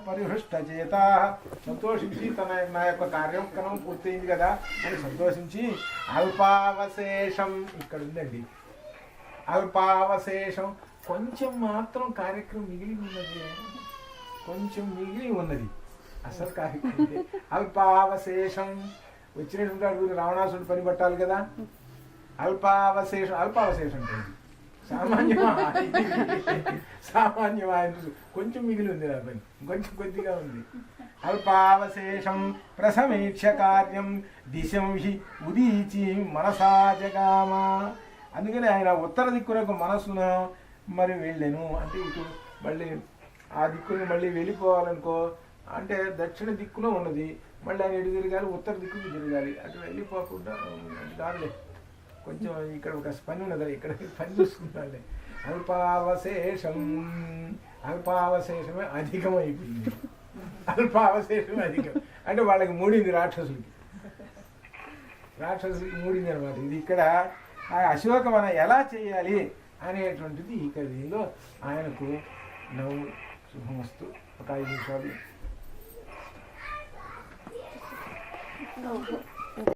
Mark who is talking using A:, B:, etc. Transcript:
A: పరిహృష్ట చేత సంతోషించి నా యొక్క కార్యక్రమం పూర్తయింది కదా అని సంతోషించి అల్పావశేషం ఇక్కడ ఉందండి. అల్పావశేషం కొంచెం మాత్రం కార్యక్రమం మిగిలి ఉన్నది, కొంచెం మిగిలి ఉన్నది అసలు కార్యక్రమం. అల్పావశేషం వచ్చినటువంటి రావణాసుడు పని పట్టాలి కదా. అల్పావశేషం అల్పావశేషం అంటే సామాన్యమైన కొంచెం మిగిలి ఉంది నా పని, కొంచెం కొద్దిగా ఉంది. అల్పావశేషం ప్రసమీక్ష కార్యం దిశం హి ఉదీచి మనసా జగామ. అందుకని ఆయన ఉత్తర దిక్కునకు మనసున మరి వెళ్ళాను అంటే ఇటు మళ్ళీ ఆ దిక్కుని మళ్ళీ వెళ్ళిపోవాలనుకో అంటే దక్షిణ దిక్కులో ఉన్నది, మళ్ళీ ఆయన ఎటు తిరగాలి, ఉత్తర దిక్కుకి తిరగాలి. అటు వెళ్ళిపోకుండా కాదులే, కొంచెం ఇక్కడ ఒక పని ఉన్నది, ఇక్కడ పని చూసుకుంటానులే. అల్పావశేషం అల్పావశేషమే అధికమైపోయింది. అల్పావశేషమే అధికం అంటే వాళ్ళకి మూడింది, రాక్షసులకి మూడింది అనమాట. ఇది ఇక్కడ ఆ అశోకవనం ఎలా చేయాలి అనేటువంటిది ఇక్కడ దీనిలో ఆయనకు నవ్వు శుభమస్తు. ఒక 5 నిమిషాలు